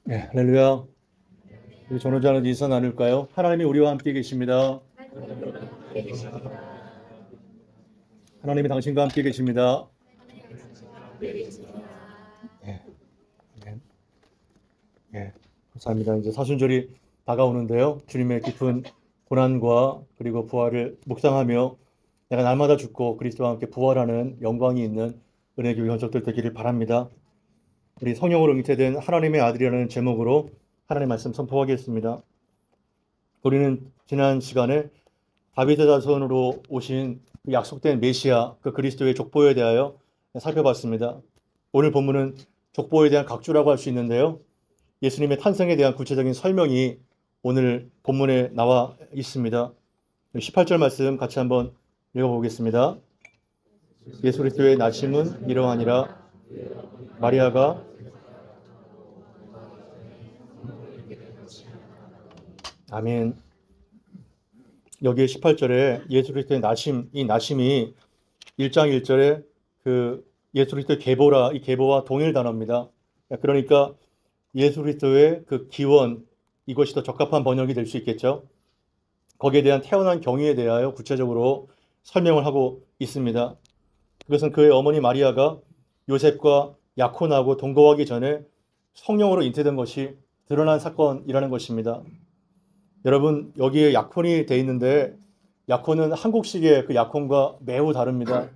네, 할렐루야. 우리 전호자는 인사 나눌까요? 하나님이 우리와 함께 계십니다. 하나님이 당신과 함께 계십니다. 예, 아멘. 예, 감사합니다. 이제 사순절이 다가오는데요. 주님의 깊은 고난과 그리고 부활을 묵상하며 내가 날마다 죽고 그리스도와 함께 부활하는 영광이 있는 은혜 교회 현속들 되기를 바랍니다. 우리 성령으로 잉태된 하나님의 아들이라는 제목으로 하나님의 말씀 선포하겠습니다. 우리는 지난 시간에 다윗의 자손으로 오신 그 약속된 메시아, 그 그리스도의 족보에 대하여 살펴봤습니다. 오늘 본문은 족보에 대한 각주라고 할 수 있는데요. 예수님의 탄생에 대한 구체적인 설명이 오늘 본문에 나와 있습니다. 18절 말씀 같이 한번 읽어보겠습니다. 예수 그리스도의 나심은 이러하니라. 마리아가 아멘. 여기에 18절에 예수 그리스도의 나심, 이 나심이 1장 1절에 그 예수 그리스도의 계보라, 이 계보와 동일 단어입니다. 그러니까 예수 그리스도의 그 기원, 이것이 더 적합한 번역이 될 수 있겠죠. 거기에 대한 태어난 경위에 대하여 구체적으로 설명을 하고 있습니다. 그것은 그의 어머니 마리아가 요셉과 약혼하고 동거하기 전에 성령으로 잉태된 것이 드러난 사건이라는 것입니다. 여러분, 여기에 약혼이 돼 있는데 약혼은 한국식의 그 약혼과 매우 다릅니다.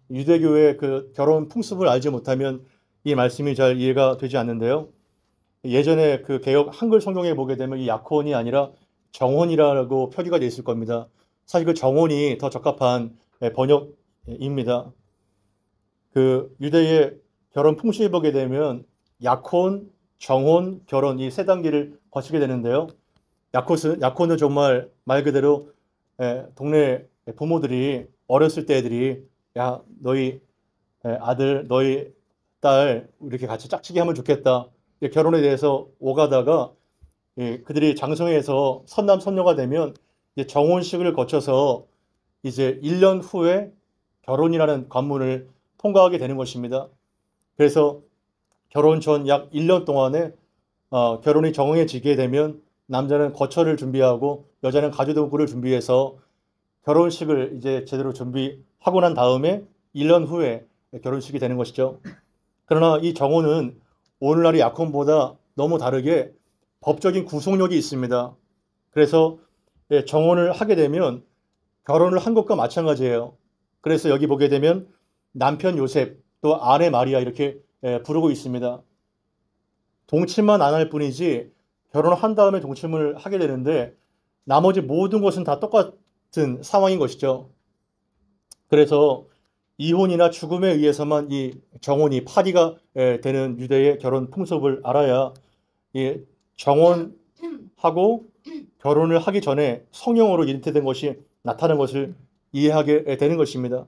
유대교의 그 결혼 풍습을 알지 못하면 이 말씀이 잘 이해가 되지 않는데요. 예전에 그 개역 한글 성경에 보게 되면 이 약혼이 아니라 정혼이라고 표기가 되어 있을 겁니다. 사실 그 정혼이 더 적합한 번역입니다. 그 유대의 결혼 풍습에 보게 되면 약혼, 정혼, 결혼 이 세 단계를 거치게 되는데요. 약혼은 정말 말 그대로 동네 부모들이 어렸을 때 애들이 야 너희 아들 너희 딸 이렇게 같이 짝짓기 하면 좋겠다. 결혼에 대해서 오가다가 그들이 장성해서 선남 선녀가 되면 이제 정혼식을 거쳐서 이제 1년 후에 결혼이라는 관문을 통과하게 되는 것입니다. 그래서 결혼 전 약 1년 동안에 결혼이 정해지게 되면 남자는 거처를 준비하고 여자는 가주도구를 준비해서 결혼식을 이제 제대로 준비하고 난 다음에 1년 후에 결혼식이 되는 것이죠. 그러나 이 정혼은 오늘날의 약혼보다 너무 다르게 법적인 구속력이 있습니다. 그래서 정혼을 하게 되면 결혼을 한 것과 마찬가지예요. 그래서 여기 보게 되면 남편 요셉 또 아내 마리아 이렇게 부르고 있습니다. 동침만 안 할 뿐이지 결혼을 한 다음에 동침을 하게 되는데 나머지 모든 것은 다 똑같은 상황인 것이죠. 그래서 이혼이나 죽음에 의해서만 이 정혼이 파기가 되는 유대의 결혼 풍습을 알아야 이 정혼하고 결혼을 하기 전에 성령으로 잉태된 것이 나타나는 것을 이해하게 되는 것입니다.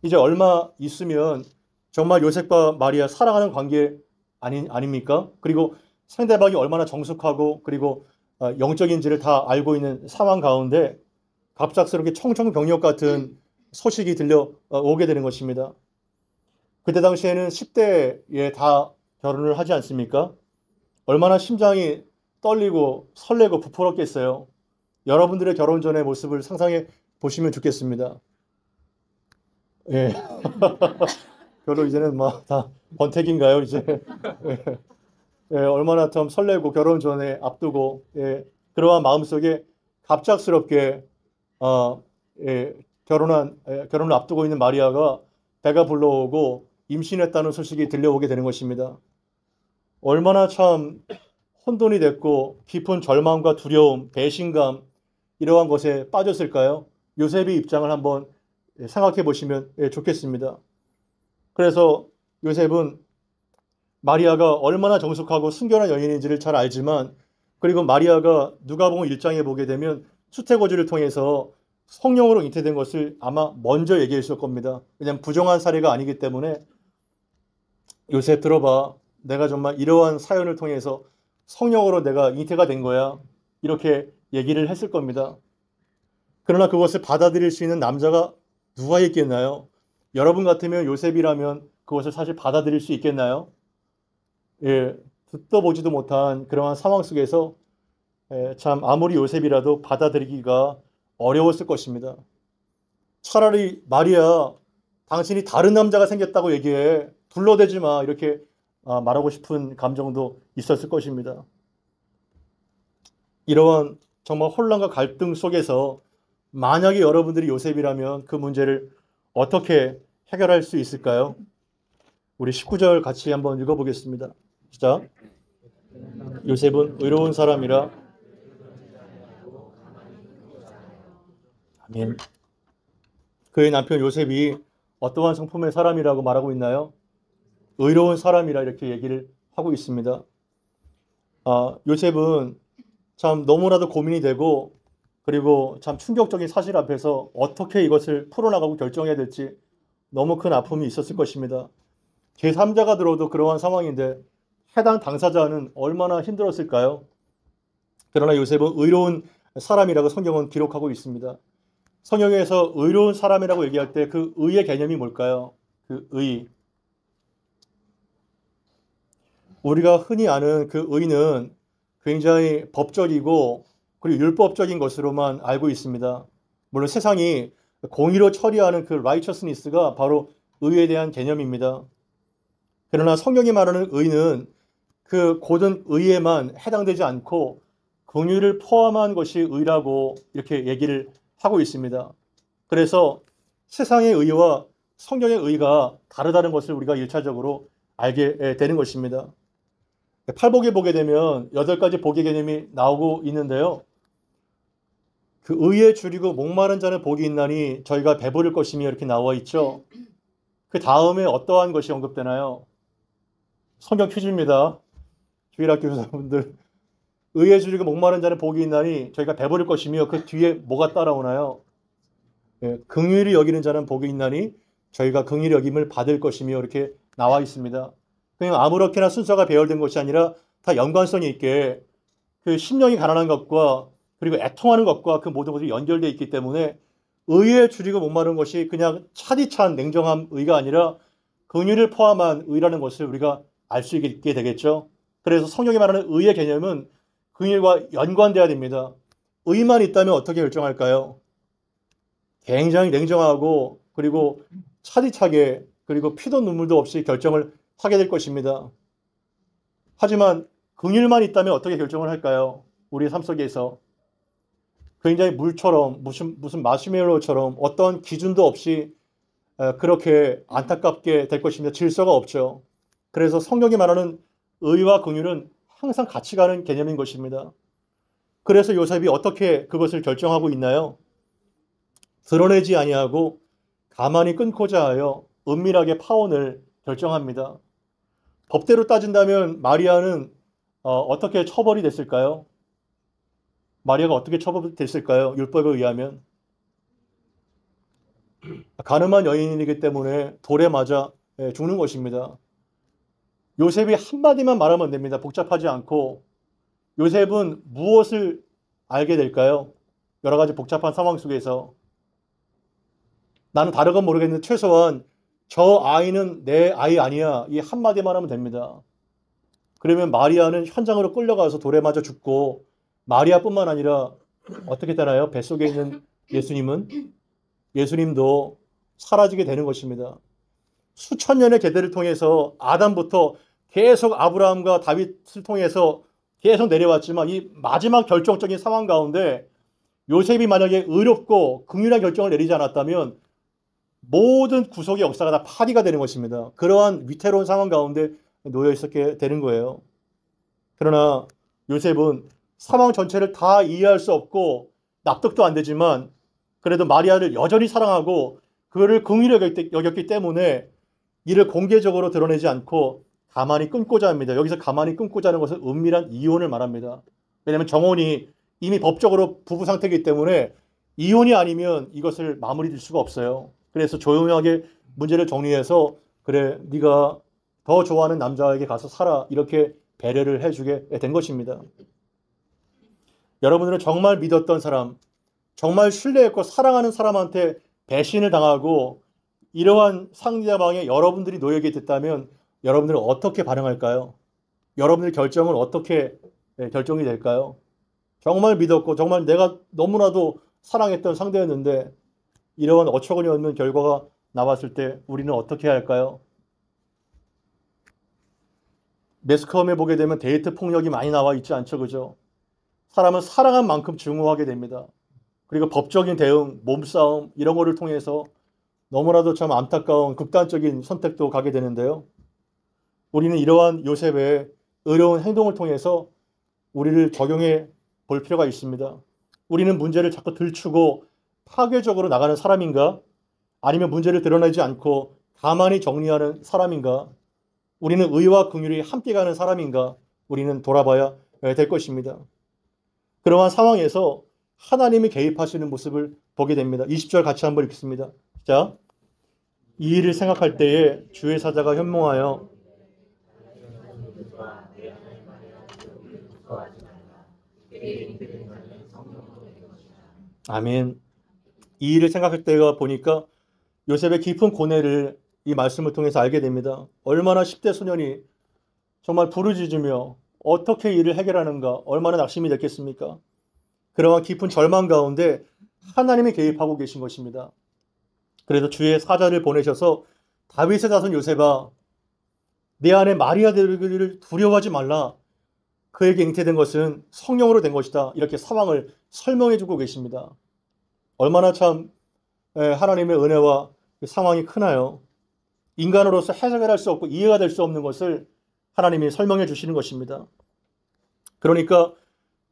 이제 얼마 있으면 정말 요셉과 마리아 사랑하는 관계 아닙니까? 그리고 상대방이 얼마나 정숙하고 그리고 영적인지를 다 알고 있는 상황 가운데 갑작스럽게 청천벽력 같은 소식이 들려오게 되는 것입니다. 그때 당시에는 10대에 다 결혼을 하지 않습니까? 얼마나 심장이 떨리고 설레고 부풀었겠어요. 여러분들의 결혼 전의 모습을 상상해 보시면 좋겠습니다. 예. 별로 이제는 막 다 권태기인가요, 이제? 예, 얼마나 참 설레고 결혼 전에 앞두고 그러한 마음속에 갑작스럽게 결혼을 앞두고 있는 마리아가 배가 불러오고 임신했다는 소식이 들려오게 되는 것입니다. 얼마나 참 혼돈이 됐고 깊은 절망과 두려움, 배신감 이러한 것에 빠졌을까요? 요셉의 입장을 한번 생각해 보시면 좋겠습니다. 그래서 요셉은 마리아가 얼마나 정숙하고 순결한 여인인지를 잘 알지만 그리고 마리아가 누가복음 1장에 보게 되면 수태거주를 통해서 성령으로 잉태된 것을 아마 먼저 얘기했을 겁니다. 왜냐하면 부정한 사례가 아니기 때문에 요셉 들어봐. 내가 정말 이러한 사연을 통해서 성령으로 내가 잉태가 된 거야. 이렇게 얘기를 했을 겁니다. 그러나 그것을 받아들일 수 있는 남자가 누가 있겠나요? 여러분 같으면 요셉이라면 그것을 사실 받아들일 수 있겠나요? 예, 듣도 보지도 못한 그러한 상황 속에서 참 아무리 요셉이라도 받아들이기가 어려웠을 것입니다. 차라리 마리아, 당신이 다른 남자가 생겼다고 얘기해. 둘러대지 마. 이렇게 말하고 싶은 감정도 있었을 것입니다. 이러한 정말 혼란과 갈등 속에서 만약에 여러분들이 요셉이라면 그 문제를 어떻게 해결할 수 있을까요? 우리 19절 같이 한번 읽어보겠습니다. 시작. 요셉은 의로운 사람이라. 아멘. 그의 남편 요셉이 어떠한 성품의 사람이라고 말하고 있나요? 의로운 사람이라 이렇게 얘기를 하고 있습니다. 요셉은 참 너무나도 고민이 되고 그리고 참 충격적인 사실 앞에서 어떻게 이것을 풀어나가고 결정해야 될지 너무 큰 아픔이 있었을 것입니다. 제3자가 들어도 그러한 상황인데 해당 당사자는 얼마나 힘들었을까요? 그러나 요셉은 의로운 사람이라고 성경은 기록하고 있습니다. 성경에서 의로운 사람이라고 얘기할 때 그 의의 개념이 뭘까요? 그 의. 우리가 흔히 아는 그 의는 굉장히 법적이고 그리고 율법적인 것으로만 알고 있습니다. 물론 세상이 공의로 처리하는 그 righteousness가 바로 의에 대한 개념입니다. 그러나 성경이 말하는 의는 그 고든 의에만 해당되지 않고 공의를 포함한 것이 의라고 이렇게 얘기를 하고 있습니다. 그래서 세상의 의와 성경의 의가 다르다는 것을 우리가 1차적으로 알게 되는 것입니다. 팔복에 보게 되면 8가지 복의 개념이 나오고 있는데요. 그 의에 줄이고 목마른 자는 복이 있나니 저희가 배부를 것이며 이렇게 나와 있죠. 그 다음에 어떠한 것이 언급되나요? 성경 퀴즈입니다. 주일학교 교사분들. 의에 줄이고 목마른 자는 복이 있나니 저희가 배부를 것이며 그 뒤에 뭐가 따라오나요? 긍휼히 여기는 자는 복이 있나니 저희가 긍휼히 여김을 받을 것이며 이렇게 나와 있습니다. 그냥 아무렇게나 순서가 배열된 것이 아니라 다 연관성이 있게 그 심령이 가난한 것과 그리고 애통하는 것과 그 모든 것이 연결되어 있기 때문에 의에 줄이고 목마른 것이 그냥 차디찬 냉정한 의가 아니라 긍휼을 포함한 의라는 것을 우리가 알 수 있게 되겠죠. 그래서 성경이 말하는 의의 개념은 긍휼과 연관돼야 됩니다. 의만 있다면 어떻게 결정할까요? 굉장히 냉정하고 그리고 차디차게 그리고 피도 눈물도 없이 결정을 하게 될 것입니다. 하지만 긍휼만 있다면 어떻게 결정을 할까요? 우리 삶 속에서 굉장히 물처럼 무슨 마시멜로처럼 어떤 기준도 없이 그렇게 안타깝게 될 것입니다. 질서가 없죠. 그래서 성경이 말하는 의와 긍휼은 항상 같이 가는 개념인 것입니다. 그래서 요셉이 어떻게 그것을 결정하고 있나요? 드러내지 아니하고 가만히 끊고자 하여 은밀하게 파혼을 결정합니다. 법대로 따진다면 마리아는 어떻게 처벌이 됐을까요? 마리아가 어떻게 처벌됐을까요? 율법에 의하면 가늠한 여인이기 때문에 돌에 맞아 죽는 것입니다. 요셉이 한마디만 말하면 됩니다. 복잡하지 않고. 요셉은 무엇을 알게 될까요? 여러 가지 복잡한 상황 속에서 나는 다른 건 모르겠는데 최소한 저 아이는 내 아이 아니야. 이 한마디만 하면 됩니다. 그러면 마리아는 현장으로 끌려가서 돌에 맞아 죽고 마리아뿐만 아니라 어떻게 되나요? 뱃속에 있는 예수님도 사라지게 되는 것입니다. 수천 년의 계대를 통해서 아담부터 계속 아브라함과 다윗을 통해서 계속 내려왔지만 이 마지막 결정적인 상황 가운데 요셉이 만약에 의롭고 긍휼한 결정을 내리지 않았다면 모든 구속의 역사가 다 파기가 되는 것입니다. 그러한 위태로운 상황 가운데 놓여 있었게 되는 거예요. 그러나 요셉은 상황 전체를 다 이해할 수 없고 납득도 안 되지만 그래도 마리아를 여전히 사랑하고 그를 긍휼히 여겼기 때문에 이를 공개적으로 드러내지 않고 가만히 끊고자 합니다. 여기서 가만히 끊고자 하는 것은 은밀한 이혼을 말합니다. 왜냐하면 정혼이 이미 법적으로 부부 상태이기 때문에 이혼이 아니면 이것을 마무리 될 수가 없어요. 그래서 조용하게 문제를 정리해서 그래 네가 더 좋아하는 남자에게 가서 살아 이렇게 배려를 해주게 된 것입니다. 여러분들은 정말 믿었던 사람, 정말 신뢰했고 사랑하는 사람한테 배신을 당하고 이러한 상대방에 여러분들이 놓이게 됐다면 여러분들은 어떻게 반응할까요? 여러분의 결정은 어떻게 결정이 될까요? 정말 믿었고 정말 내가 너무나도 사랑했던 상대였는데 이러한 어처구니 없는 결과가 나왔을 때 우리는 어떻게 해야 할까요? 매스컴에 보게 되면 데이트 폭력이 많이 나와 있지 않죠, 그죠? 사람은 사랑한 만큼 증오하게 됩니다. 그리고 법적인 대응, 몸싸움 이런 거를 통해서 너무나도 참 안타까운 극단적인 선택도 가게 되는데요. 우리는 이러한 요셉의 의로운 행동을 통해서 우리를 적용해 볼 필요가 있습니다. 우리는 문제를 자꾸 들추고 파괴적으로 나가는 사람인가? 아니면 문제를 드러내지 않고 가만히 정리하는 사람인가? 우리는 의와 긍휼이 함께 가는 사람인가? 우리는 돌아봐야 될 것입니다. 그러한 상황에서 하나님이 개입하시는 모습을 보게 됩니다. 20절 같이 한번 읽겠습니다. 자, 이 일을 생각할 때에 주의 사자가 현몽하여 아멘. 이 일을 생각할 때가 보니까 요셉의 깊은 고뇌를 이 말씀을 통해서 알게 됩니다. 얼마나 10대 소년이 정말 부르짖으며 어떻게 일을 해결하는가, 얼마나 낙심이 됐겠습니까? 그러한 깊은 절망 가운데 하나님이 개입하고 계신 것입니다. 그래서 주의 사자를 보내셔서 다윗의 자손 요셉아, 내 안에 마리아 되기를 두려워하지 말라. 그에게 잉태된 것은 성령으로 된 것이다. 이렇게 상황을 설명해 주고 계십니다. 얼마나 참 하나님의 은혜와 상황이 크나요? 인간으로서 해석할 수 없고 이해가 될 수 없는 것을 하나님이 설명해 주시는 것입니다. 그러니까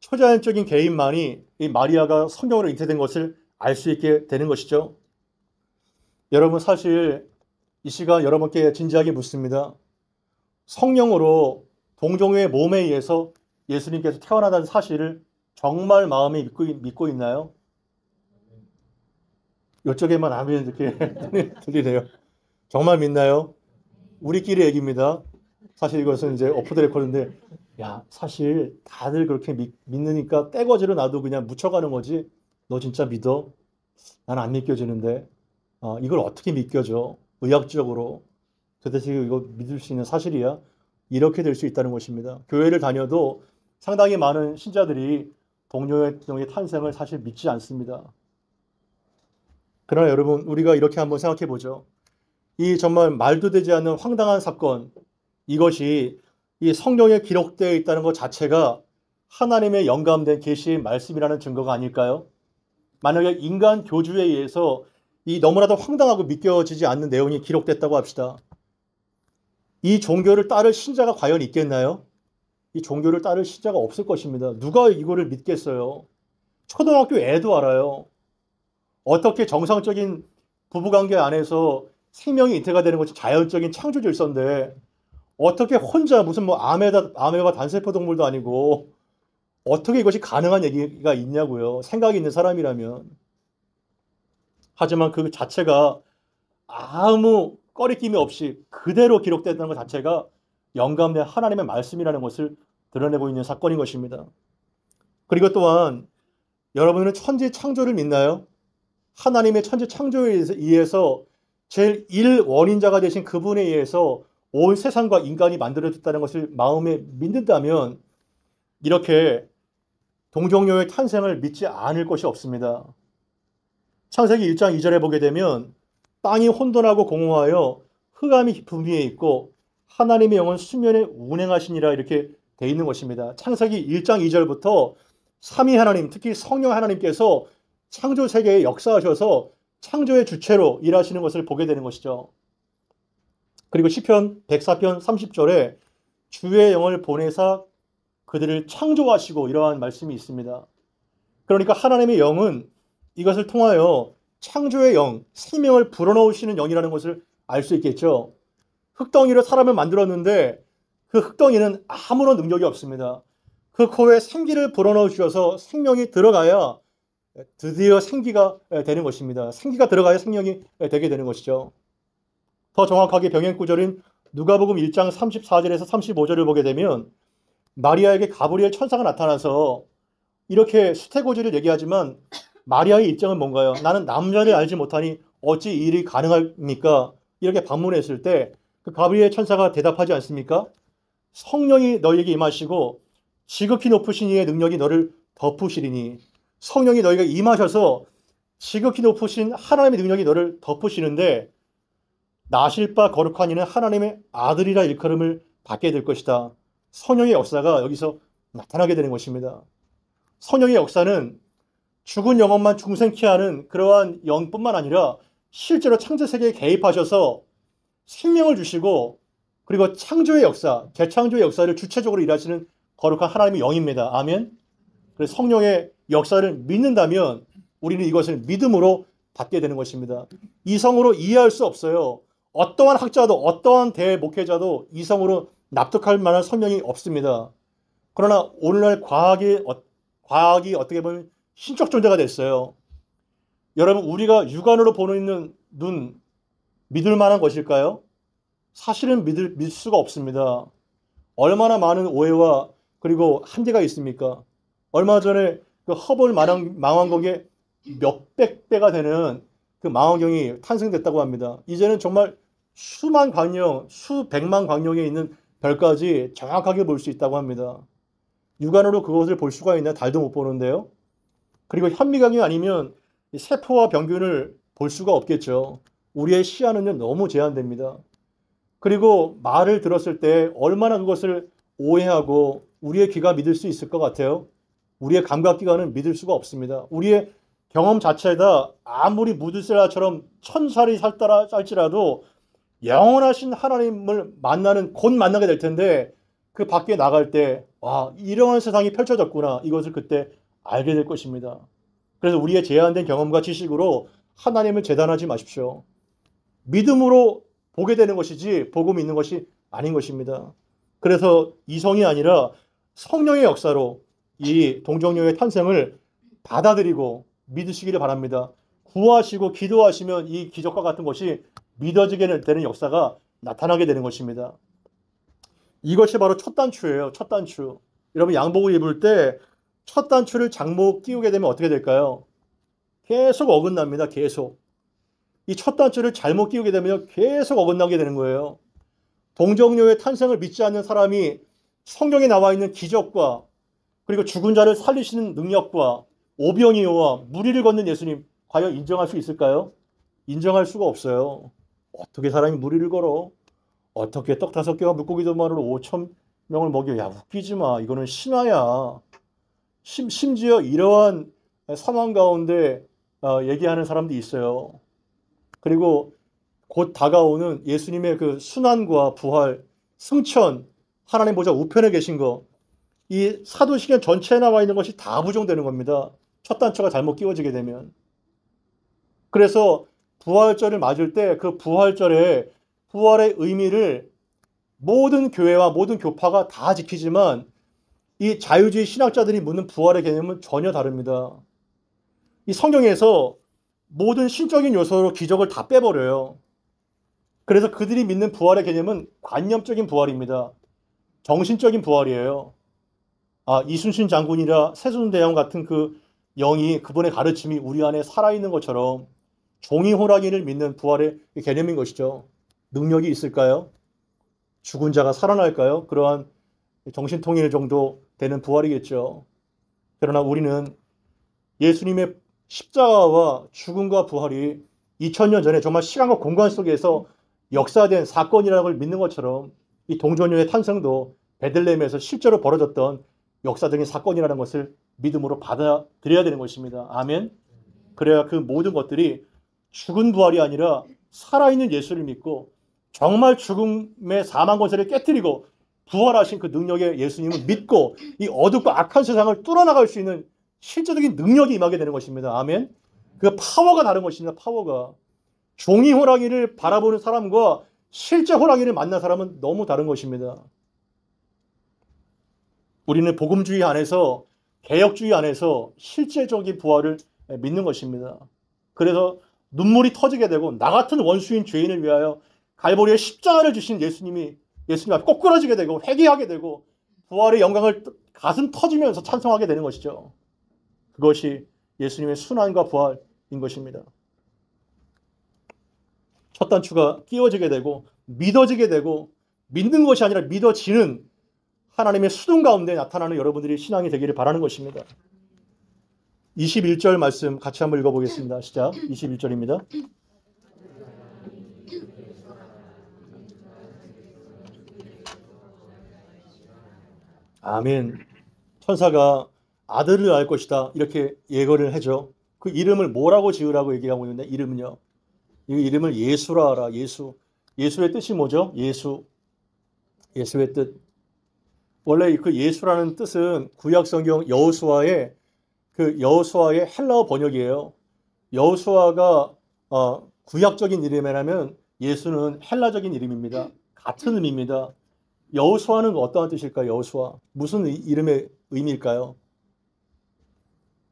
초자연적인 개인만이 이 마리아가 성령으로 잉태된 것을 알 수 있게 되는 것이죠. 여러분, 사실 이 시간 여러분께 진지하게 묻습니다. 성령으로 동정의 몸에 의해서 예수님께서 태어나다는 사실을 정말 마음에 믿고 있나요? 이쪽에만 아멘 이렇게 들리네요. 정말 믿나요? 우리끼리 얘기입니다. 사실 이것은 이제 오프 더 레코드인데, 야, 사실 다들 그렇게 믿으니까 떼거지로 나도 그냥 묻혀가는 거지. 너 진짜 믿어? 난 안 믿겨지는데. 이걸 어떻게 믿겨져? 의학적으로. 도대체 이거 믿을 수 있는 사실이야? 이렇게 될 수 있다는 것입니다. 교회를 다녀도 상당히 많은 신자들이 동료의 탄생을 사실 믿지 않습니다. 그러나 여러분, 우리가 이렇게 한번 생각해 보죠. 이 정말 말도 되지 않는 황당한 사건, 이것이 이 성경에 기록되어 있다는 것 자체가 하나님의 영감된 계시의 말씀이라는 증거가 아닐까요? 만약에 인간 교주에 의해서 이 너무나도 황당하고 믿겨지지 않는 내용이 기록됐다고 합시다. 이 종교를 따를 신자가 과연 있겠나요? 이 종교를 따를 신자가 없을 것입니다. 누가 이거를 믿겠어요? 초등학교 애도 알아요. 어떻게 정상적인 부부관계 안에서 생명이 잉태가 되는 것이 자연적인 창조 질서인데 어떻게 혼자 무슨 뭐 아메바 단세포 동물도 아니고 어떻게 이것이 가능한 얘기가 있냐고요. 생각이 있는 사람이라면. 하지만 그 자체가 아무 꺼리낌이 없이 그대로 기록됐다는 것 자체가 영감된 하나님의 말씀이라는 것을 드러내고 있는 사건인 것입니다. 그리고 또한 여러분은 천지 창조를 믿나요? 하나님의 천지 창조에 의해서 제일 1원인자가 되신 그분에 의해서 온 세상과 인간이 만들어졌다는 것을 마음에 믿는다면 이렇게 동정녀의 탄생을 믿지 않을 것이 없습니다. 창세기 1장 2절에 보게 되면 땅이 혼돈하고 공허하여 흑암이 분위에 있고 하나님의 영은 수면에 운행하시니라 이렇게 돼 있는 것입니다. 창세기 1장 2절부터 삼위 하나님, 특히 성령 하나님께서 창조 세계에 역사하셔서 창조의 주체로 일하시는 것을 보게 되는 것이죠. 그리고 시편 104편 30절에 주의 영을 보내사 그들을 창조하시고 이러한 말씀이 있습니다. 그러니까 하나님의 영은 이것을 통하여 창조의 영, 생명을 불어넣으시는 영이라는 것을 알 수 있겠죠. 흙덩이로 사람을 만들었는데 그 흙덩이는 아무런 능력이 없습니다. 그 코에 생기를 불어넣어 주셔서 생명이 들어가야 드디어 생기가 되는 것입니다. 생기가 들어가야 생명이 되게 되는 것이죠. 더 정확하게 병행 구절인 누가복음 1장 34절에서 35절을 보게 되면 마리아에게 가브리엘 천사가 나타나서 이렇게 수태고지를 얘기하지만 마리아의 입장은 뭔가요? 나는 남자를 알지 못하니 어찌 이 일이 가능합니까? 이렇게 반문했을 때 그 가브리엘 천사가 대답하지 않습니까? 성령이 너희에게 임하시고 지극히 높으신 이의 능력이 너를 덮으시리니. 성령이 너희가 임하셔서 지극히 높으신 하나님의 능력이 너를 덮으시는데 나실 바 거룩한 이는 하나님의 아들이라 일컬음을 받게 될 것이다. 성령의 역사가 여기서 나타나게 되는 것입니다. 성령의 역사는 죽은 영혼만 중생케 하는 그러한 영뿐만 아니라 실제로 창조세계에 개입하셔서 생명을 주시고 그리고 창조의 역사, 재창조의 역사를 주체적으로 일하시는 거룩한 하나님의 영입니다. 아멘. 그래서 성령의 역사를 믿는다면 우리는 이것을 믿음으로 받게 되는 것입니다. 이성으로 이해할 수 없어요. 어떠한 학자도 어떠한 대목회자도 이성으로 납득할 만한 성령이 없습니다. 그러나 오늘날 과학이 어떻게 보면 신적 존재가 됐어요. 여러분, 우리가 육안으로 보는 눈 믿을 만한 것일까요? 사실은 믿을 수가 없습니다. 얼마나 많은 오해와 그리고 한계가 있습니까? 얼마 전에 그 허블 망원경에 몇백 배가 되는 그 망원경이 탄생됐다고 합니다. 이제는 정말 수만 광령, 수백만 광령에 있는 별까지 정확하게 볼 수 있다고 합니다. 육안으로 그것을 볼 수가 있나? 달도 못 보는데요. 그리고 현미경이 아니면 세포와 병균을 볼 수가 없겠죠. 우리의 시야는 너무 제한됩니다. 그리고 말을 들었을 때 얼마나 그것을 오해하고 우리의 귀가 믿을 수 있을 것 같아요? 우리의 감각기관은 믿을 수가 없습니다. 우리의 경험 자체가 아무리 무드셀라처럼 천살이 살지라도 영원하신 하나님을 곧 만나게 될 텐데 그 밖에 나갈 때 와, 이러한 세상이 펼쳐졌구나. 이것을 그때 알게 될 것입니다. 그래서 우리의 제한된 경험과 지식으로 하나님을 재단하지 마십시오. 믿음으로 보게 되는 것이지 보고 믿는 것이 아닌 것입니다. 그래서 이성이 아니라 성령의 역사로 이 동정녀의 탄생을 받아들이고 믿으시기를 바랍니다. 구하시고 기도하시면 이 기적과 같은 것이 믿어지게 되는 역사가 나타나게 되는 것입니다. 이것이 바로 첫 단추예요. 첫 단추. 여러분, 양복을 입을 때 첫 단추를 장목 끼우게 되면 어떻게 될까요? 계속 어긋납니다. 계속. 이 첫 단추를 잘못 끼우게 되면 계속 어긋나게 되는 거예요. 동정녀의 탄생을 믿지 않는 사람이 성경에 나와 있는 기적과 그리고 죽은 자를 살리시는 능력과 오병이어와 무리를 걷는 예수님 과연 인정할 수 있을까요? 인정할 수가 없어요. 어떻게 사람이 무리를 걸어? 어떻게 떡 5개와 물고기 2마리로 5천 명을 먹여? 야, 웃기지 마. 이거는 신화야. 심지어 이러한 상황 가운데 얘기하는 사람도 있어요. 그리고 곧 다가오는 예수님의 그 순환과 부활, 승천, 하나님 보좌 우편에 계신 거, 이 사도시경 전체에 나와 있는 것이 다 부정되는 겁니다. 첫 단추가 잘못 끼워지게 되면. 그래서 부활절을 맞을 때 그 부활절에 부활의 의미를 모든 교회와 모든 교파가 다 지키지만 이 자유주의 신학자들이 묻는 부활의 개념은 전혀 다릅니다. 이 성경에서 모든 신적인 요소로 기적을 다 빼버려요. 그래서 그들이 믿는 부활의 개념은 관념적인 부활입니다. 정신적인 부활이에요. 이순신 장군이라 세순대왕 같은 그 영이 그분의 가르침이 우리 안에 살아있는 것처럼 종이호랑이를 믿는 부활의 개념인 것이죠. 능력이 있을까요? 죽은 자가 살아날까요? 그러한 정신통일 정도 되는 부활이겠죠. 그러나 우리는 예수님의 십자가와 죽음과 부활이 2000년 전에 정말 시간과 공간 속에서 역사된 사건이라는 걸 믿는 것처럼 이 동정녀의 탄생도 베들레헴에서 실제로 벌어졌던 역사적인 사건이라는 것을 믿음으로 받아들여야 되는 것입니다. 아멘. 그래야 그 모든 것들이 죽은 부활이 아니라 살아있는 예수를 믿고 정말 죽음의 사망 권세를 깨뜨리고 부활하신 그 능력의 예수님을 믿고 이 어둡고 악한 세상을 뚫어나갈 수 있는 실제적인 능력이 임하게 되는 것입니다. 아멘. 그 파워가 다른 것입니다. 파워가. 종이 호랑이를 바라보는 사람과 실제 호랑이를 만난 사람은 너무 다른 것입니다. 우리는 복음주의 안에서 개혁주의 안에서 실제적인 부활을 믿는 것입니다. 그래서 눈물이 터지게 되고 나 같은 원수인 죄인을 위하여 갈보리에 십자가를 주신 예수님 앞에 꼬꾸라지게 되고 회개하게 되고 부활의 영광을 가슴 터지면서 찬송하게 되는 것이죠. 그것이 예수님의 순환과 부활인 것입니다. 첫 단추가 끼워지게 되고 믿어지게 되고 믿는 것이 아니라 믿어지는 하나님의 수동 가운데 나타나는 여러분들이 신앙이 되기를 바라는 것입니다. 21절 말씀 같이 한번 읽어보겠습니다. 시작. 21절입니다. 아멘. 천사가 아들을 낳을 것이다 이렇게 예언을 하죠. 그 이름을 뭐라고 지으라고 얘기하고 있는데 이름은요. 이 이름을 예수라 하라. 예수. 예수의 뜻이 뭐죠? 예수. 예수의 뜻. 원래 그 예수라는 뜻은 구약 성경 여호수아의 헬라어 번역이에요. 여호수아가 구약적인 이름이라면 예수는 헬라적인 이름입니다. 같은 의미입니다. 여호수아는 어떠한 뜻일까요? 여호수아. 무슨 이름의 의미일까요?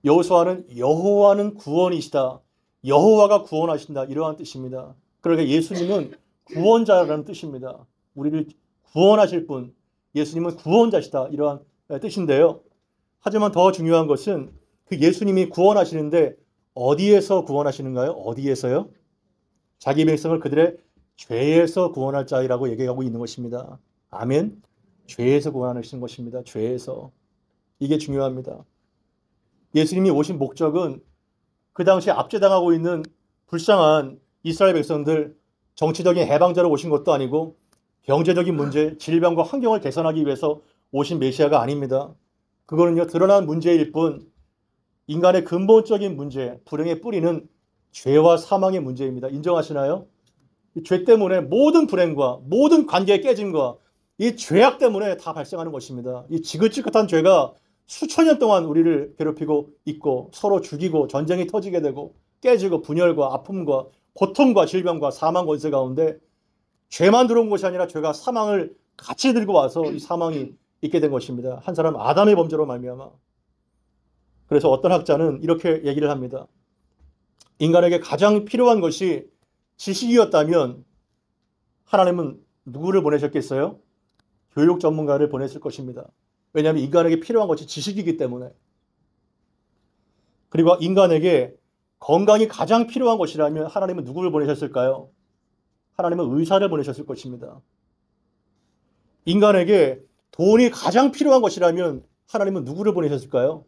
여호수아는 여호와는 구원이시다. 여호와가 구원하신다. 이러한 뜻입니다. 그러니까 예수님은 구원자라는 뜻입니다. 우리를 구원하실 분. 예수님은 구원자시다. 이러한 뜻인데요. 하지만 더 중요한 것은 그 예수님이 구원하시는데 어디에서 구원하시는가요? 어디에서요? 자기 백성을 그들의 죄에서 구원할 자이라고 얘기하고 있는 것입니다. 아멘. 죄에서 구원하시는 것입니다. 죄에서. 이게 중요합니다. 예수님이 오신 목적은 그 당시에 압제당하고 있는 불쌍한 이스라엘 백성들, 정치적인 해방자로 오신 것도 아니고 경제적인 문제, 질병과 환경을 개선하기 위해서 오신 메시아가 아닙니다. 그거는요, 드러난 문제일 뿐 인간의 근본적인 문제, 불행의 뿌리는 죄와 사망의 문제입니다. 인정하시나요? 이 죄 때문에 모든 불행과 모든 관계의 깨짐과 이 죄악 때문에 다 발생하는 것입니다. 이 지긋지긋한 죄가 수천 년 동안 우리를 괴롭히고 있고 서로 죽이고 전쟁이 터지게 되고 깨지고 분열과 아픔과 고통과 질병과 사망 권세 가운데 죄만 들어온 것이 아니라 죄가 사망을 같이 들고 와서 이 사망이 있게 된 것입니다. 한 사람 아담의 범죄로 말미암아. 그래서 어떤 학자는 이렇게 얘기를 합니다. 인간에게 가장 필요한 것이 지식이었다면 하나님은 누구를 보내셨겠어요? 교육 전문가를 보냈을 것입니다. 왜냐하면 인간에게 필요한 것이 지식이기 때문에. 그리고 인간에게 건강이 가장 필요한 것이라면 하나님은 누구를 보내셨을까요? 하나님은 의사를 보내셨을 것입니다. 인간에게 돈이 가장 필요한 것이라면 하나님은 누구를 보내셨을까요?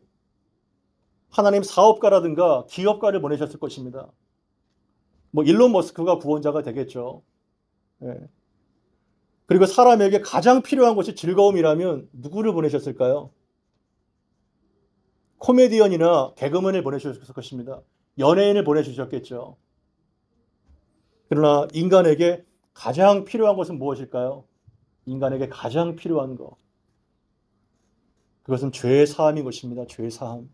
하나님 사업가라든가 기업가를 보내셨을 것입니다. 뭐 일론 머스크가 구원자가 되겠죠. 예. 그리고 사람에게 가장 필요한 것이 즐거움이라면 누구를 보내셨을까요? 코미디언이나 개그맨을 보내주셨을 것입니다. 연예인을 보내주셨겠죠. 그러나 인간에게 가장 필요한 것은 무엇일까요? 인간에게 가장 필요한 것. 그것은 죄의 사함인 것입니다. 죄의 사함.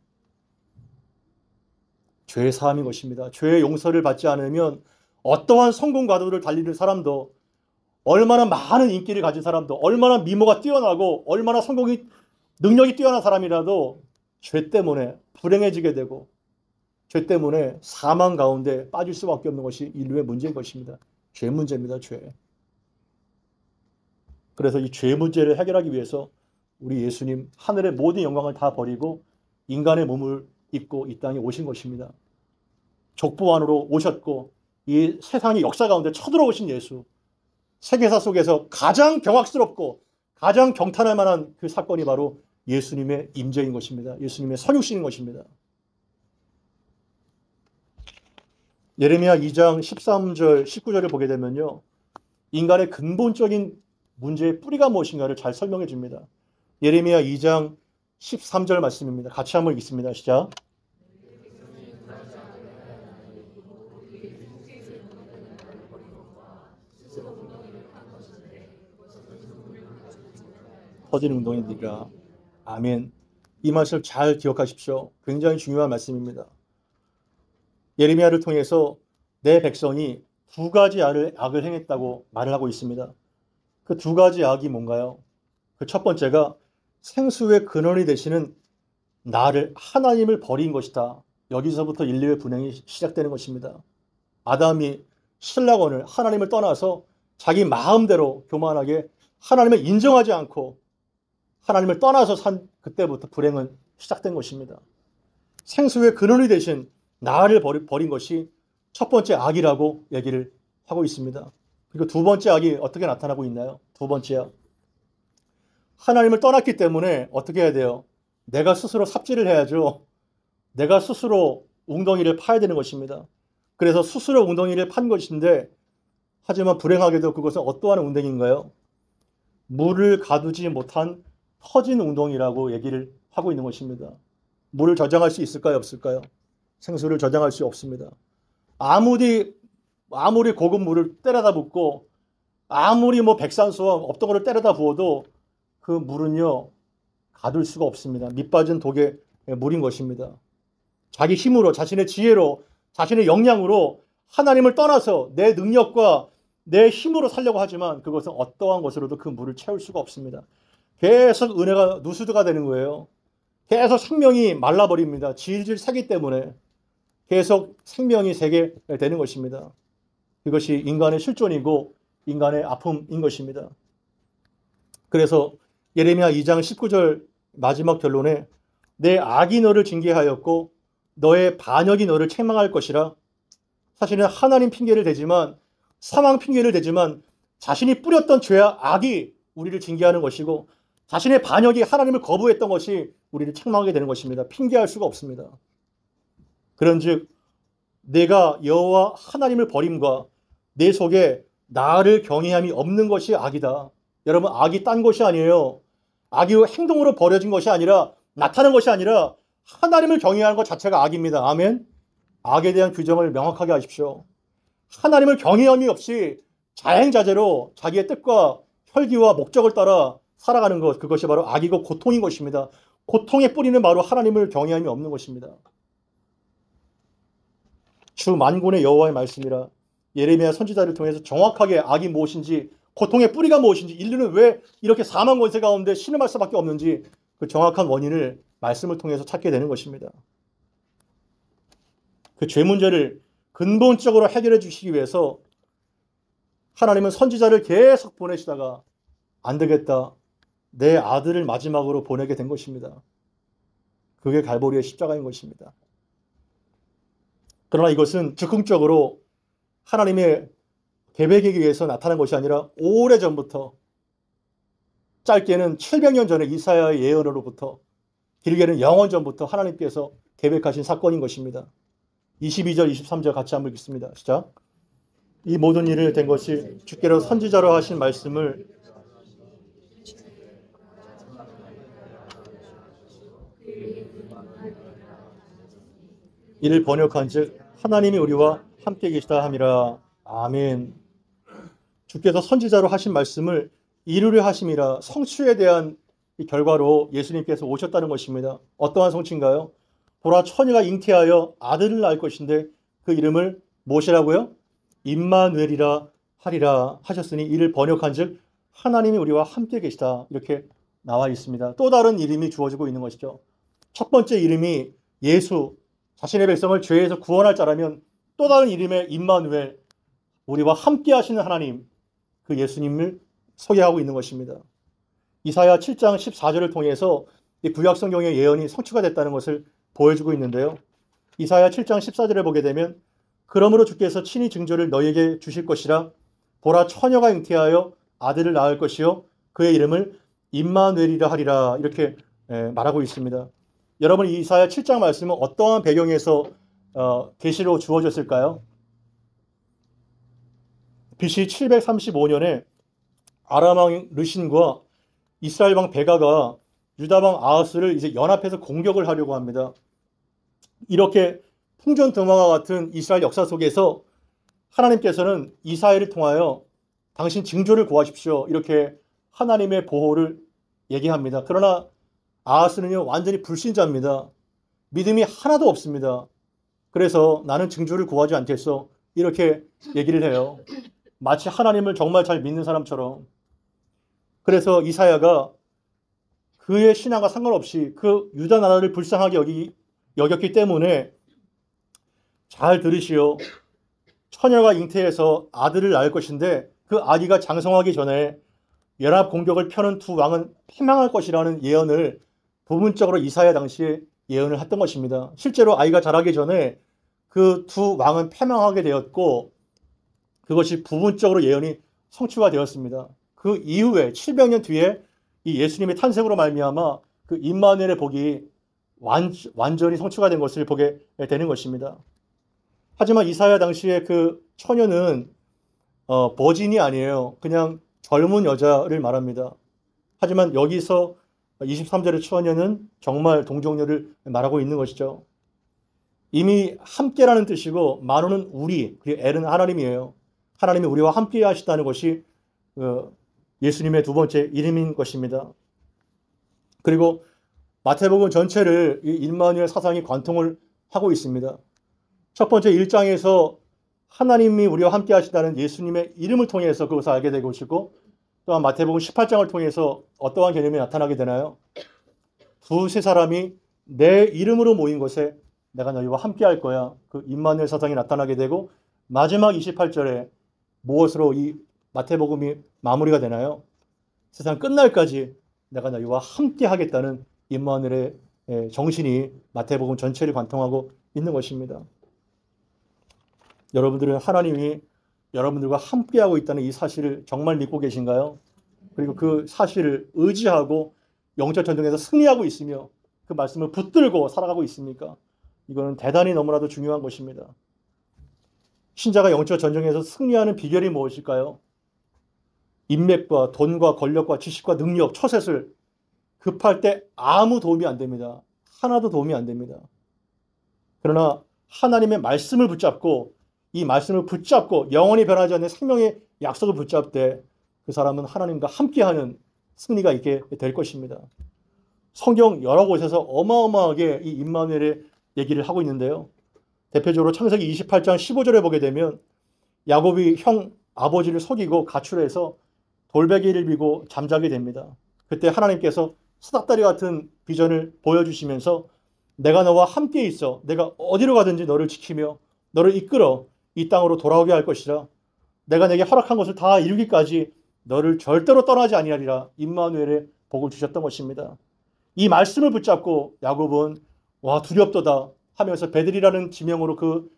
죄의 사함인 것입니다. 죄의 용서를 받지 않으면 어떠한 성공 가도를 달리는 사람도, 얼마나 많은 인기를 가진 사람도, 얼마나 미모가 뛰어나고 얼마나 성공이 능력이 뛰어난 사람이라도 죄 때문에 불행해지게 되고 죄 때문에 사망 가운데 빠질 수밖에 없는 것이 인류의 문제인 것입니다. 죄 문제입니다. 죄. 그래서 이 죄 문제를 해결하기 위해서 우리 예수님 하늘의 모든 영광을 다 버리고 인간의 몸을 입고 이 땅에 오신 것입니다. 족보 안으로 오셨고 이 세상의 역사 가운데 쳐들어오신 예수. 세계사 속에서 가장 경악스럽고 가장 경탄할 만한 그 사건이 바로 예수님의 임재인 것입니다. 예수님의 선육신인 것입니다. 예레미야 2장 13절 19절을 보게 되면요, 인간의 근본적인 문제의 뿌리가 무엇인가를 잘 설명해 줍니다. 예레미야 2장 13절 말씀입니다. 같이 한번 읽겠습니다. 시작. 터진 운동이니까. 아멘. 이 말씀을 잘 기억하십시오. 굉장히 중요한 말씀입니다. 예레미야를 통해서 내 백성이 두 가지 악을 행했다고 말을 하고 있습니다. 그 두 가지 악이 뭔가요? 그 첫 번째가 생수의 근원이 되시는 나를, 하나님을 버린 것이다. 여기서부터 인류의 분행이 시작되는 것입니다. 아담이 신라원을, 하나님을 떠나서 자기 마음대로 교만하게 하나님을 인정하지 않고 하나님을 떠나서 산 그때부터 불행은 시작된 것입니다. 생수의 근원이 되신 나를 버린 것이 첫 번째 악이라고 얘기를 하고 있습니다. 그리고 두 번째 악이 어떻게 나타나고 있나요? 두 번째 악. 하나님을 떠났기 때문에 어떻게 해야 돼요? 내가 스스로 삽질을 해야죠. 내가 스스로 웅덩이를 파야 되는 것입니다. 그래서 스스로 웅덩이를 판 것인데, 하지만 불행하게도 그것은 어떠한 웅덩이인가요? 물을 가두지 못한 터진 웅덩이라고 얘기를 하고 있는 것입니다. 물을 저장할 수 있을까요? 없을까요? 생수를 저장할 수 없습니다. 아무리 고급 물을 때려다 붓고 아무리 백산수와 업덩어를 때려다 부어도 그 물은요 가둘 수가 없습니다. 밑 빠진 독의 물인 것입니다. 자기 힘으로, 자신의 지혜로, 자신의 역량으로 하나님을 떠나서 내 능력과 내 힘으로 살려고 하지만 그것은 어떠한 것으로도 그 물을 채울 수가 없습니다. 계속 은혜가 누수드가 되는 거예요. 계속 생명이 말라버립니다. 질질 새기 때문에 계속 생명이 새게 되는 것입니다. 이것이 인간의 실존이고 인간의 아픔인 것입니다. 그래서 예레미야 2장 19절 마지막 결론에 내 악이 너를 징계하였고 너의 반역이 너를 책망할 것이라. 사실은 하나님 핑계를 대지만, 상황 핑계를 대지만 자신이 뿌렸던 죄와 악이 우리를 징계하는 것이고 자신의 반역이 하나님을 거부했던 것이 우리를 책망하게 되는 것입니다. 핑계할 수가 없습니다. 그런즉 내가 여호와 하나님을 버림과 내 속에 나를 경외함이 없는 것이 악이다. 여러분, 악이 딴 것이 아니에요. 악이 행동으로 버려진 것이 아니라, 나타난 것이 아니라 하나님을 경외하는 것 자체가 악입니다. 아멘. 악에 대한 규정을 명확하게 하십시오. 하나님을 경외함이 없이 자행자재로 자기의 뜻과 혈기와 목적을 따라 살아가는 것, 그것이 바로 악이고 고통인 것입니다. 고통의 뿌리는 바로 하나님을 경외함이 없는 것입니다. 주 만군의 여호와의 말씀이라. 예레미야 선지자를 통해서 정확하게 악이 무엇인지, 고통의 뿌리가 무엇인지, 인류는 왜 이렇게 사망 권세 가운데 신음할 수밖에 없는지 그 정확한 원인을 말씀을 통해서 찾게 되는 것입니다. 그 죄 문제를 근본적으로 해결해 주시기 위해서 하나님은 선지자를 계속 보내시다가 안 되겠다, 내 아들을 마지막으로 보내게 된 것입니다. 그게 갈보리의 십자가인 것입니다. 그러나 이것은 즉흥적으로 하나님의 계획에 의해서 나타난 것이 아니라 오래전부터, 짧게는 700년 전에 이사야의 예언으로부터, 길게는 영원전부터 하나님께서 계획하신 사건인 것입니다. 22절, 23절 같이 한번 읽습니다. 시작. 이 모든 일을 된 것이 주께로 선지자로 하신 말씀을 이를 번역한즉 하나님이 우리와 함께 계시다 함이라. 아멘. 주께서 선지자로 하신 말씀을 이루려 하심이라. 성취에 대한 이 결과로 예수님께서 오셨다는 것입니다. 어떠한 성취인가요? 보라, 처녀가 잉태하여 아들을 낳을 것인데 그 이름을 무엇이라고요? 임마누엘이라 하리라 하셨으니 이를 번역한즉 하나님이 우리와 함께 계시다, 이렇게 나와 있습니다. 또 다른 이름이 주어지고 있는 것이죠. 첫 번째 이름이 예수, 자신의 백성을 죄에서 구원할 자라면, 또 다른 이름의 임마누엘, 우리와 함께 하시는 하나님, 그 예수님을 소개하고 있는 것입니다. 이사야 7장 14절을 통해서 이 구약 성경의 예언이 성취가 됐다는 것을 보여주고 있는데요. 이사야 7장 14절에 보게 되면 그러므로 주께서 친히 증조를 너희에게 주실 것이라. 보라, 처녀가 잉태하여 아들을 낳을 것이요 그의 이름을 임마누엘이라 하리라, 이렇게 말하고 있습니다. 여러분, 이 이사야 7장 말씀은 어떠한 배경에서 계시로 주어졌을까요? BC 735년에 아람 왕 르신과 이스라엘 왕 베가가 유다 왕 아하스를 이제 연합해서 공격을 하려고 합니다. 이렇게 풍전등화와 같은 이스라엘 역사 속에서 하나님께서는 이사야를 통하여 당신 징조를 구하십시오, 이렇게 하나님의 보호를 얘기합니다. 그러나 아하스는요 완전히 불신자입니다. 믿음이 하나도 없습니다. 그래서 나는 징조를 구하지 않겠어, 이렇게 얘기를 해요. 마치 하나님을 정말 잘 믿는 사람처럼. 그래서 이사야가 그의 신앙과 상관없이 그 유다 나라를 불쌍하게 여겼기 때문에, 잘 들으시오, 처녀가 잉태해서 아들을 낳을 것인데 그 아기가 장성하기 전에 연합 공격을 펴는 두 왕은 패망할 것이라는 예언을 부분적으로 이사야 당시에 예언을 했던 것입니다. 실제로 아이가 자라기 전에 그 두 왕은 패망하게 되었고 그것이 부분적으로 예언이 성취가 되었습니다. 그 이후에 700년 뒤에 이 예수님의 탄생으로 말미암아 그 임마누엘의 복이 완전히 성취가 된 것을 보게 되는 것입니다. 하지만 이사야 당시에 그 처녀는 버진이 아니에요. 그냥 젊은 여자를 말합니다. 하지만 여기서 23절의 처녀는 정말 동정녀를 말하고 있는 것이죠. 이미 함께라는 뜻이고 만호는 우리, 그리고 엘은 하나님이에요. 하나님이 우리와 함께 하시다는 것이 예수님의 두 번째 이름인 것입니다. 그리고 마태복음 전체를 이 임마누엘 사상이 관통을 하고 있습니다. 첫 번째 1장에서 하나님이 우리와 함께 하시다는 예수님의 이름을 통해서 그것을 알게 되고 있고, 또한 마태복음 18장을 통해서 어떠한 개념이 나타나게 되나요? 두세 사람이 내 이름으로 모인 곳에 내가 너희와 함께 할 거야. 그 임마누엘 사상이 나타나게 되고, 마지막 28절에 무엇으로 이 마태복음이 마무리가 되나요? 세상 끝날까지 내가 너희와 함께 하겠다는 임마누엘의 정신이 마태복음 전체를 관통하고 있는 것입니다. 여러분들은 하나님이 여러분들과 함께하고 있다는 이 사실을 정말 믿고 계신가요? 그리고 그 사실을 의지하고 영적 전쟁에서 승리하고 있으며 그 말씀을 붙들고 살아가고 있습니까? 이거는 대단히 너무나도 중요한 것입니다. 신자가 영적 전쟁에서 승리하는 비결이 무엇일까요? 인맥과 돈과 권력과 지식과 능력, 처셋을 급할 때 아무 도움이 안 됩니다. 하나도 도움이 안 됩니다. 그러나 하나님의 말씀을 붙잡고 이 말씀을 붙잡고 영원히 변하지 않는 생명의 약속을 붙잡되 그 사람은 하나님과 함께하는 승리가 있게 될 것입니다. 성경 여러 곳에서 어마어마하게 이 임마누엘의 얘기를 하고 있는데요. 대표적으로 창세기 28장 15절에 보게 되면 야곱이 형 아버지를 속이고 가출해서 돌베개를 비고 잠자게 됩니다. 그때 하나님께서 수닥다리 같은 비전을 보여주시면서 내가 너와 함께 있어 내가 어디로 가든지 너를 지키며 너를 이끌어 이 땅으로 돌아오게 할 것이라 내가 내게 허락한 것을 다 이루기까지 너를 절대로 떠나지 아니하리라 임마누엘의 복을 주셨던 것입니다. 이 말씀을 붙잡고 야곱은 와 두렵도다 하면서 베들이라는 지명으로 그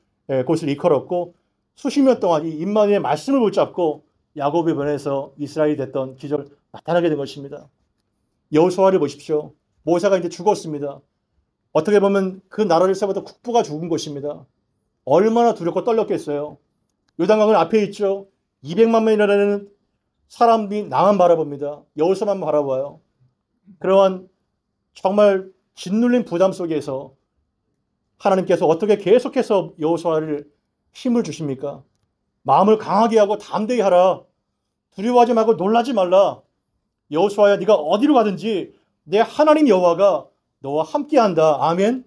곳을 일컬었고 수십 년 동안 이 임마누엘의 말씀을 붙잡고 야곱의 변해서 이스라엘이 됐던 기적을 나타나게 된 것입니다. 여호수아를 보십시오. 모세가 이제 죽었습니다. 어떻게 보면 그 나라를 세우던 국부가 죽은 것입니다. 얼마나 두렵고 떨렸겠어요. 요단강은 앞에 있죠. 200만 명이라는 사람이 나만 바라봅니다. 여호수아만 바라봐요. 그러한 정말 짓눌린 부담 속에서 하나님께서 어떻게 계속해서 여호수아를 힘을 주십니까? 마음을 강하게 하고 담대히 하라. 두려워하지 말고 놀라지 말라. 여호수아야 네가 어디로 가든지 내 하나님 여호와가 너와 함께한다. 아멘.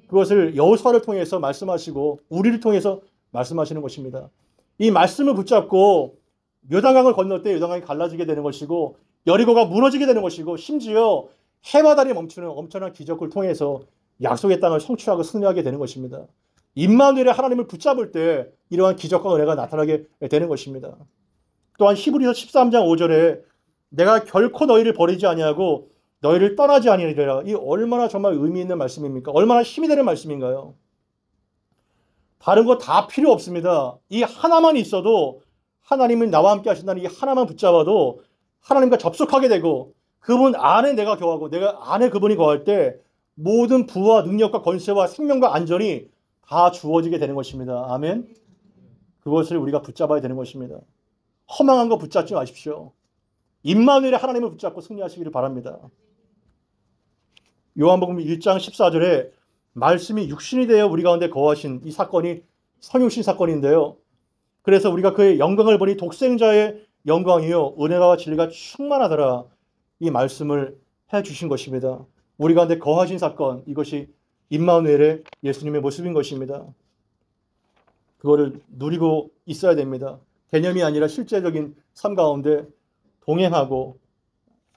그것을 여호수아를 통해서 말씀하시고 우리를 통해서 말씀하시는 것입니다. 이 말씀을 붙잡고 요단강을 건널 때 요단강이 갈라지게 되는 것이고 여리고가 무너지게 되는 것이고 심지어 해와 달이 멈추는 엄청난 기적을 통해서 약속의 땅을 성취하고 승리하게 되는 것입니다. 임마누엘의 하나님을 붙잡을 때 이러한 기적과 은혜가 나타나게 되는 것입니다. 또한 히브리서 13장 5절에 내가 결코 너희를 버리지 아니하고 너희를 떠나지 아니하리라. 이 얼마나 정말 의미 있는 말씀입니까? 얼마나 힘이 되는 말씀인가요? 다른 거 다 필요 없습니다. 이 하나만 있어도 하나님은 나와 함께 하신다는 이 하나만 붙잡아도 하나님과 접속하게 되고 그분 안에 내가 거하고 내가 안에 그분이 거할 때 모든 부와 능력과 권세와 생명과 안전이 다 주어지게 되는 것입니다. 아멘. 그것을 우리가 붙잡아야 되는 것입니다. 허망한 거 붙잡지 마십시오. 임마누엘의 하나님을 붙잡고 승리하시기를 바랍니다. 요한복음 1장 14절에 말씀이 육신이 되어 우리 가운데 거하신 이 사건이 성육신 사건인데요. 그래서 우리가 그의 영광을 보니 독생자의 영광이요 은혜와 진리가 충만하더라. 이 말씀을 해주신 것입니다. 우리 가운데 거하신 사건, 이것이 임마누엘의 예수님의 모습인 것입니다. 그거를 누리고 있어야 됩니다. 개념이 아니라 실제적인 삶 가운데 동행하고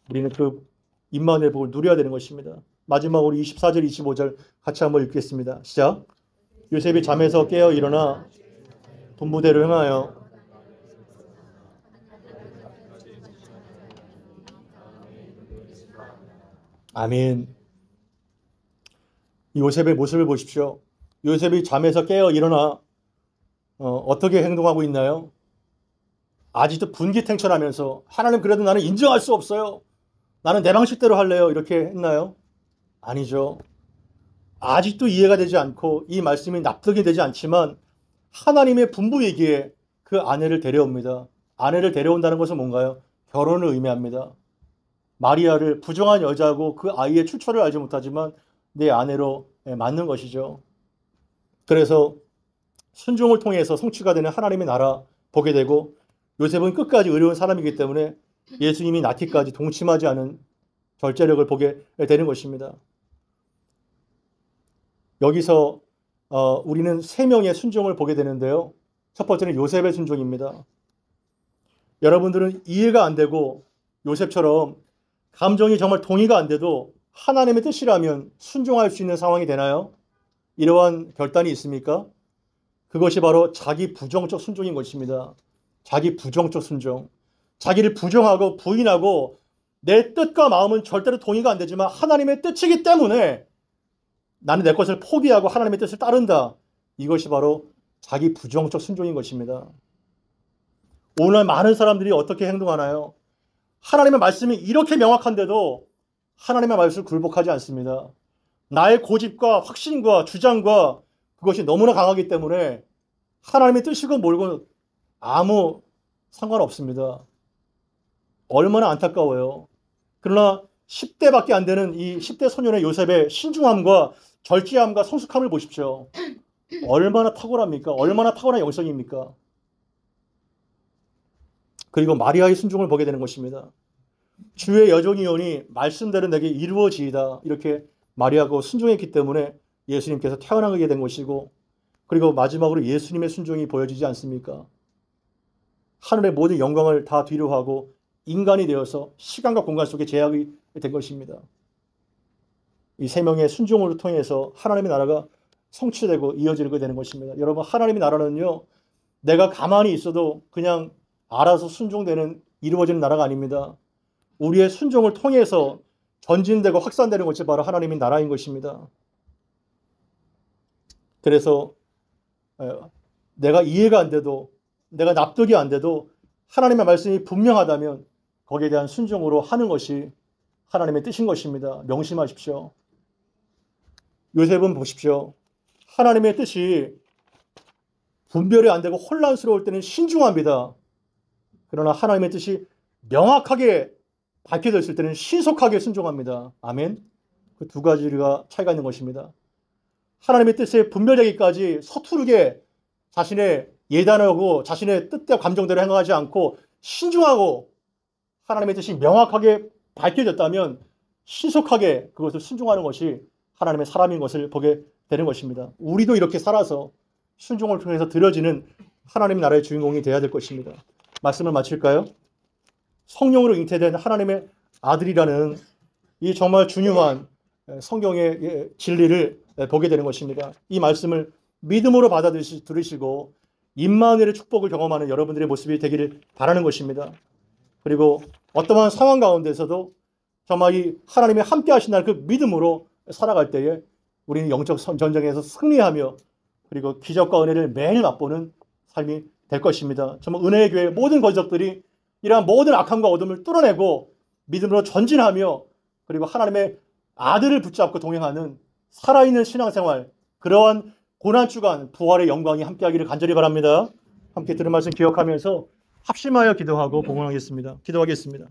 우리는 그 임마누엘 복을 누려야 되는 것입니다. 마지막으로 24절, 25절 같이 한번 읽겠습니다. 시작. 요셉이 잠에서 깨어 일어나 분부대로 행하여 아멘. 요셉의 모습을 보십시오. 요셉이 잠에서 깨어 일어나 어떻게 행동하고 있나요? 아직도 분기탱천하면서 하나님 그래도 나는 인정할 수 없어요. 나는 내 방식대로 할래요. 이렇게 했나요? 아니죠. 아직도 이해가 되지 않고 이 말씀이 납득이 되지 않지만 하나님의 분부이기에 그 아내를 데려옵니다. 아내를 데려온다는 것은 뭔가요? 결혼을 의미합니다. 마리아를 부정한 여자고 그 아이의 출처를 알지 못하지만 내 아내로 맞는 것이죠. 그래서 순종을 통해서 성취가 되는 하나님의 나라 보게 되고 요셉은 끝까지 의로운 사람이기 때문에 예수님이 낳기까지 동침하지 않은 절제력을 보게 되는 것입니다. 여기서 우리는 세 명의 순종을 보게 되는데요. 첫 번째는 요셉의 순종입니다. 여러분들은 이해가 안 되고 요셉처럼 감정이 정말 동의가 안 돼도 하나님의 뜻이라면 순종할 수 있는 상황이 되나요? 이러한 결단이 있습니까? 그것이 바로 자기 부정적 순종인 것입니다. 자기 부정적 순종. 자기를 부정하고 부인하고 내 뜻과 마음은 절대로 동의가 안 되지만 하나님의 뜻이기 때문에 나는 내 것을 포기하고 하나님의 뜻을 따른다. 이것이 바로 자기 부정적 순종인 것입니다. 오늘 많은 사람들이 어떻게 행동하나요? 하나님의 말씀이 이렇게 명확한데도 하나님의 말씀을 굴복하지 않습니다. 나의 고집과 확신과 주장과 그것이 너무나 강하기 때문에 하나님의 뜻이고 뭘고 아무 상관없습니다. 얼마나 안타까워요. 그러나 10대밖에 안 되는 이 10대 소년의 요셉의 신중함과 절제함과 성숙함을 보십시오. 얼마나 탁월합니까? 얼마나 탁월한 영성입니까? 그리고 마리아의 순종을 보게 되는 것입니다. 주의 여종이오니 말씀대로 내게 이루어지이다. 이렇게 마리아가 순종했기 때문에 예수님께서 태어나게 된 것이고 그리고 마지막으로 예수님의 순종이 보여지지 않습니까? 하늘의 모든 영광을 다 뒤로하고 인간이 되어서 시간과 공간 속에 제약이 된 것입니다. 이 세 명의 순종을 통해서 하나님의 나라가 성취되고 이어지게 되는 것입니다. 여러분, 하나님의 나라는요, 내가 가만히 있어도 그냥 알아서 순종되는 이루어지는 나라가 아닙니다. 우리의 순종을 통해서 전진되고 확산되는 것이 바로 하나님의 나라인 것입니다. 그래서 내가 이해가 안 돼도 내가 납득이 안 돼도 하나님의 말씀이 분명하다면 거기에 대한 순종으로 하는 것이 하나님의 뜻인 것입니다. 명심하십시오. 요셉은 보십시오. 하나님의 뜻이 분별이 안 되고 혼란스러울 때는 신중합니다. 그러나 하나님의 뜻이 명확하게 밝혀졌을 때는 신속하게 순종합니다. 아멘. 그 두 가지가 차이가 있는 것입니다. 하나님의 뜻에 분별되기까지 서투르게 자신의 예단하고 자신의 뜻과 감정대로 행하지 않고 신중하고 하나님의 뜻이 명확하게 밝혀졌다면 신속하게 그것을 순종하는 것이 하나님의 사람인 것을 보게 되는 것입니다. 우리도 이렇게 살아서 순종을 통해서 드려지는 하나님 나라의 주인공이 되어야 될 것입니다. 말씀을 마칠까요? 성령으로 잉태된 하나님의 아들이라는 이 정말 중요한 성경의 진리를 보게 되는 것입니다. 이 말씀을 믿음으로 받아들이시고 임마누엘의 축복을 경험하는 여러분들의 모습이 되기를 바라는 것입니다. 그리고 어떠한 상황 가운데서도 정말 이 하나님이 함께 하신 날 그 믿음으로 살아갈 때에 우리는 영적 전쟁에서 승리하며 그리고 기적과 은혜를 매일 맛보는 삶이 될 것입니다. 정말 은혜의 교회의 모든 권속들이 이러한 모든 악함과 어둠을 뚫어내고 믿음으로 전진하며 그리고 하나님의 아들을 붙잡고 동행하는 살아있는 신앙생활, 그러한 고난주간 부활의 영광이 함께하기를 간절히 바랍니다. 함께 들은 말씀 기억하면서 합심하여 기도하고 봉헌하겠습니다. 기도하겠습니다.